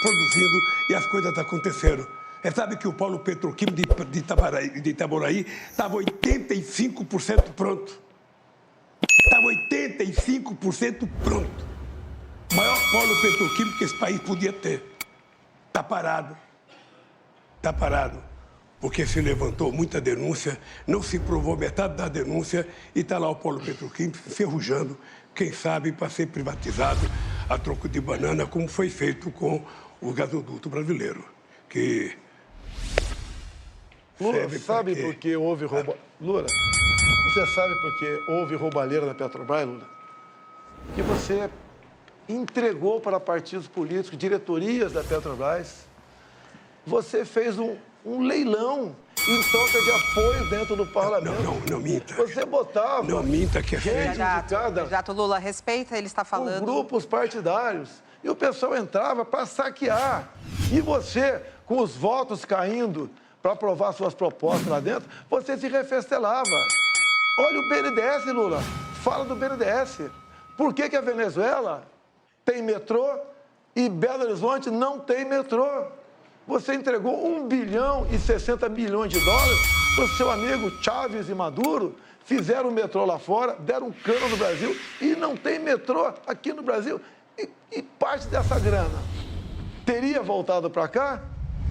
produzindo e as coisas aconteceram. Você sabe que o polo petroquímico de Itaboraí estava 85% pronto. Estava 85% pronto. O maior polo petroquímico que esse país podia ter. Está parado. Está parado. Porque se levantou muita denúncia, não se provou metade da denúncia e está lá o polo petroquímico ferrujando, quem sabe, para ser privatizado a troco de banana, como foi feito com o gasoduto brasileiro. Que Lula, sabe por que houve roubo... Lula, você sabe por que houve roubalheira na Petrobras, Lula? Que você entregou para partidos políticos, diretorias da Petrobras. Você fez um leilão em troca de apoio dentro do parlamento. Não minta. Você botava... Não minta que é feio. Candidato Lula, respeita, ele está falando... Com grupos partidários. E o pessoal entrava para saquear. E você, com os votos caindo para aprovar suas propostas lá dentro, você se refestelava. Olha o BNDES, Lula. Fala do BNDES. Por que a Venezuela tem metrô e Belo Horizonte não tem metrô? Você entregou 1 bilhão e 60 milhões de dólares para o seu amigo Chávez e Maduro, fizeram o metrô lá fora, deram um cano no Brasil e não tem metrô aqui no Brasil. E parte dessa grana teria voltado para cá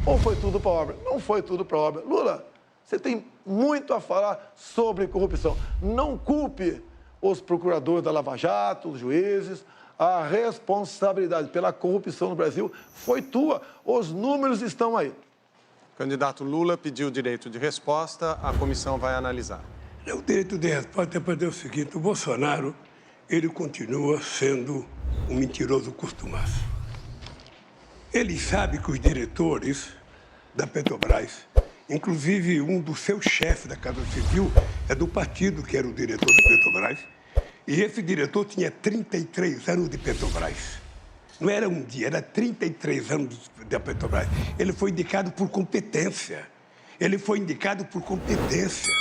ou foi tudo para obra? Não foi tudo para obra. Lula, você tem muito a falar sobre corrupção. Não culpe os procuradores da Lava Jato, os juízes. A responsabilidade pela corrupção no Brasil foi tua. Os números estão aí. O candidato Lula pediu o direito de resposta, a comissão vai analisar. O direito de resposta é para dizer o seguinte: o Bolsonaro, ele continua sendo um mentiroso costumaço. Ele sabe que os diretores da Petrobras, inclusive um dos seus chefes da Casa Civil, é do partido que era o diretor da Petrobras. E esse diretor tinha 33 anos de Petrobras. Não era um dia, era 33 anos da Petrobras. Ele foi indicado por competência. Ele foi indicado por competência.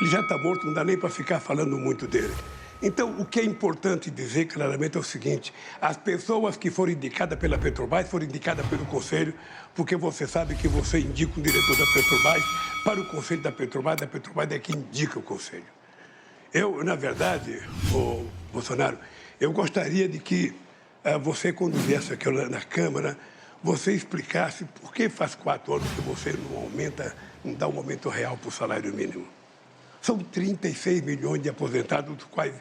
Ele já está morto, não dá nem para ficar falando muito dele. Então, o que é importante dizer claramente é o seguinte: as pessoas que foram indicadas pela Petrobras foram indicadas pelo Conselho, porque você sabe que você indica um diretor da Petrobras para o Conselho da Petrobras é quem indica o Conselho. Eu, na verdade, Bolsonaro, eu gostaria de que você, quando viesse aqui na Câmara, você explicasse por que faz 4 anos que você não dá um aumento real para o salário mínimo. São 36 milhões de aposentados, dos quais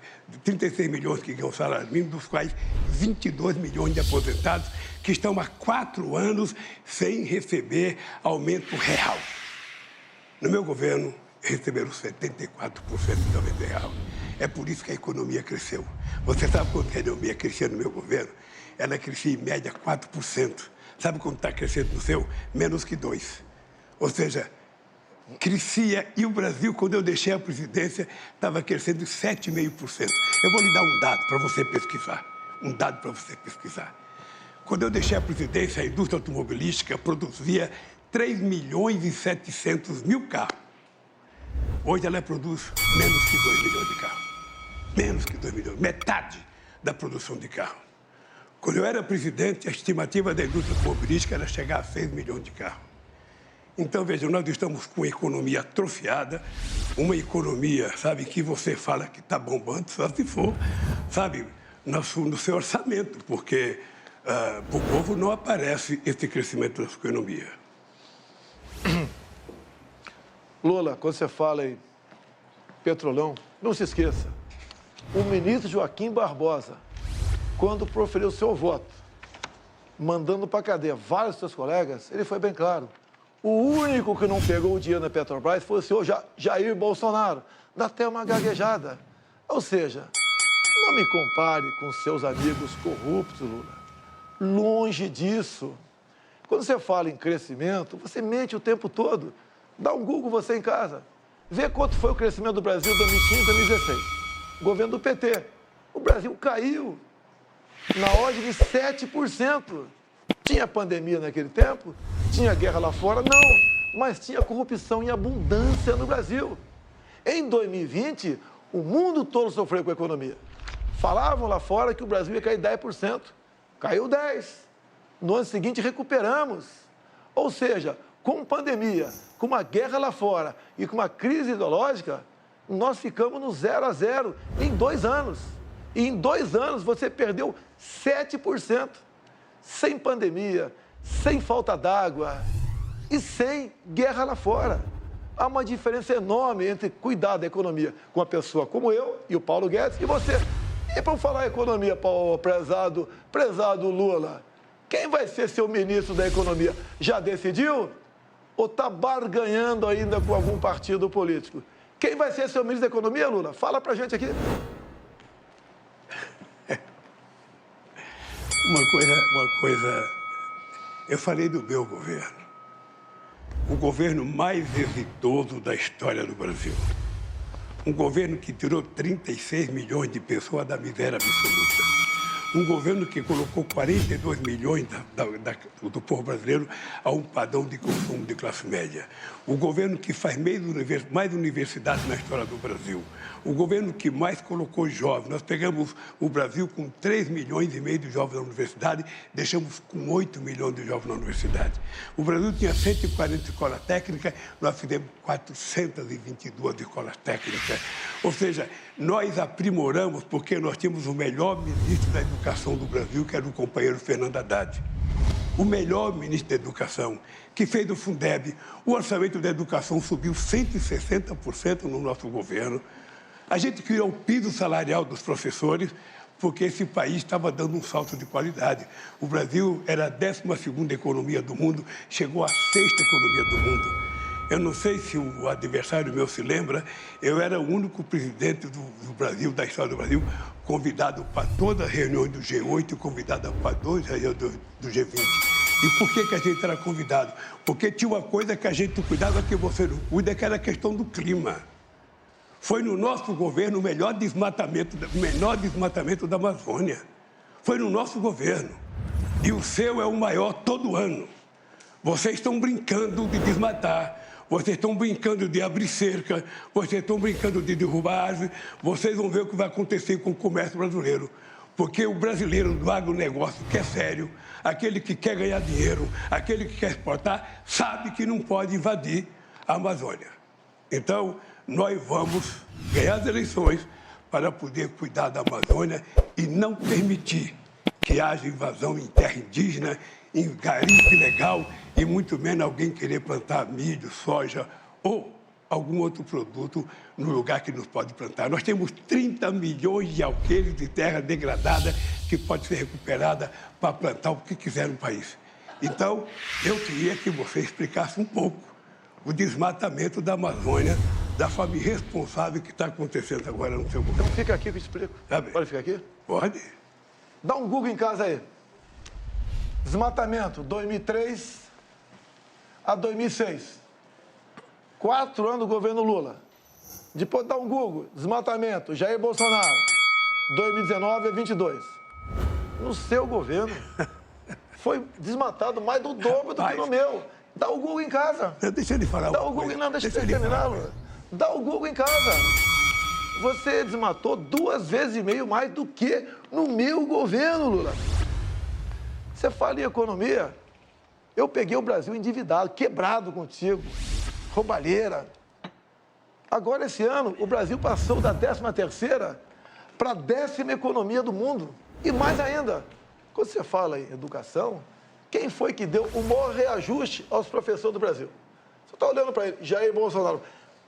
36 milhões que ganham salário mínimo, dos quais 22 milhões de aposentados que estão há 4 anos sem receber aumento real. No meu governo, receberam 74% de aumento real. É por isso que a economia cresceu. Você sabe quanto que a economia crescia no meu governo? Ela crescia em média 4%. Sabe quanto está crescendo no seu? Menos que 2%. Ou seja, crescia, e o Brasil, quando eu deixei a presidência, estava crescendo 7,5%. Eu vou lhe dar um dado para você pesquisar. Um dado para você pesquisar. Quando eu deixei a presidência, a indústria automobilística produzia 3 milhões e 700 mil carros. Hoje ela produz menos que 2 milhões de carros. Menos que 2 milhões. Metade da produção de carro. Quando eu era presidente, a estimativa da indústria automobilística era chegar a 6 milhões de carros. Então, vejam, nós estamos com uma economia atrofiada, uma economia, sabe, que você fala que está bombando, só se for, sabe, no seu orçamento, porque para o povo não aparece esse crescimento da economia. Lula, quando você fala em Petrolão, não se esqueça, o ministro Joaquim Barbosa, quando proferiu o seu voto, mandando para a cadeia vários dos seus colegas, ele foi bem claro. O único que não pegou o dinheiro na Petrobras foi o senhor Jair Bolsonaro. Dá até uma gaguejada. Ou seja, não me compare com seus amigos corruptos, Lula. Longe disso. Quando você fala em crescimento, você mente o tempo todo. Dá um Google você em casa. Vê quanto foi o crescimento do Brasil em 2015 e 2016. Governo do PT. O Brasil caiu na ordem de 7%. Tinha pandemia naquele tempo? Tinha guerra lá fora? Não. Mas tinha corrupção em abundância no Brasil. Em 2020, o mundo todo sofreu com a economia. Falavam lá fora que o Brasil ia cair 10%. Caiu 10%. No ano seguinte, recuperamos. Ou seja, com pandemia, com uma guerra lá fora e com uma crise ideológica, nós ficamos no 0-0 em 2 anos. E em 2 anos você perdeu 7%. Sem pandemia, sem falta d'água e sem guerra lá fora. Há uma diferença enorme entre cuidar da economia com uma pessoa como eu e o Paulo Guedes e você. E para falar economia, prezado Lula, quem vai ser seu ministro da economia? Já decidiu? Ou está barganhando ainda com algum partido político? Quem vai ser seu ministro da economia, Lula? Fala para a gente aqui. Uma coisa, eu falei do meu governo. O governo mais exitoso da história do Brasil. Um governo que tirou 36 milhões de pessoas da miséria absoluta. Um governo que colocou 42 milhões do povo brasileiro a um padrão de consumo de classe média. O governo que faz mais universidades na história do Brasil. O governo que mais colocou jovens. Nós pegamos o Brasil com 3 milhões e meio de jovens na universidade, deixamos com 8 milhões de jovens na universidade. O Brasil tinha 140 escolas técnicas, nós fizemos 422 escolas técnicas. Ou seja, nós aprimoramos porque nós tínhamos o melhor ministro da Educação do Brasil, que era o companheiro Fernando Haddad. O melhor ministro da Educação, que fez do Fundeb. O orçamento da educação subiu 160% no nosso governo. A gente criou o piso salarial dos professores, porque esse país estava dando um salto de qualidade. O Brasil era a 12ª economia do mundo, chegou à 6ª economia do mundo. Eu não sei se o adversário meu se lembra, eu era o único presidente do Brasil, da história do Brasil, convidado para todas as reuniões do G8 e convidado para 2 reuniões do G20. E por que a gente era convidado? Porque tinha uma coisa que a gente cuidava que você não cuida, que era a questão do clima. Foi no nosso governo o menor desmatamento da Amazônia. Foi no nosso governo. E o seu é o maior todo ano. Vocês estão brincando de desmatar. Vocês estão brincando de abrir cerca, vocês estão brincando de derrubar árvore, vocês vão ver o que vai acontecer com o comércio brasileiro. Porque o brasileiro do agronegócio, que é sério, aquele que quer ganhar dinheiro, aquele que quer exportar, sabe que não pode invadir a Amazônia. Então, nós vamos ganhar as eleições para poder cuidar da Amazônia e não permitir que haja invasão em terra indígena, em garimpo ilegal e muito menos alguém querer plantar milho, soja ou algum outro produto no lugar que nos pode plantar. Nós temos 30 milhões de alqueires de terra degradada que pode ser recuperada para plantar o que quiser no país. Então, eu queria que você explicasse um pouco o desmatamento da Amazônia, da forma irresponsável que está acontecendo agora no seu governo. Então fica aqui que eu explico. Tá bem. Pode ficar aqui? Pode. Dá um Google em casa aí. Desmatamento, 2003 a 2006. 4 anos do governo Lula. Depois dá um Google. Desmatamento, Jair Bolsonaro, 2019 a 22. No seu governo, foi desmatado mais do dobro do que no meu. Dá o Google em casa. Deixa ele falar. Dá o Google, não, deixa ele terminar, Lula. Dá o Google em casa. Você desmatou 2 vezes e meio mais do que no meu governo, Lula. Você fala em economia, eu peguei o Brasil endividado, quebrado contigo, roubalheira. Agora, esse ano, o Brasil passou da 13ª para a 10ª economia do mundo. E mais ainda, quando você fala em educação, quem foi que deu o maior reajuste aos professores do Brasil? Você está olhando para ele, Jair Bolsonaro,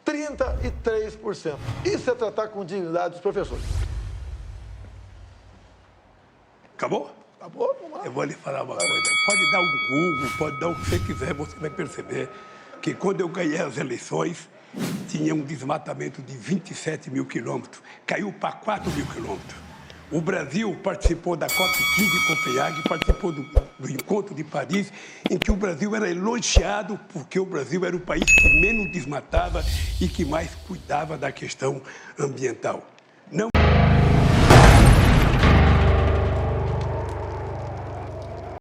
33%. Isso é tratar com dignidade dos professores. Acabou? Acabou? Vamos lá. Eu vou lhe falar uma coisa. Pode dar um Google, pode dar o que você quiser, você vai perceber que quando eu ganhei as eleições, tinha um desmatamento de 27 mil quilômetros. Caiu para 4 mil quilômetros. O Brasil participou da COP15 em Copenhague, participou do Encontro de Paris, em que o Brasil era elogiado porque o Brasil era o país que menos desmatava e que mais cuidava da questão ambiental. Não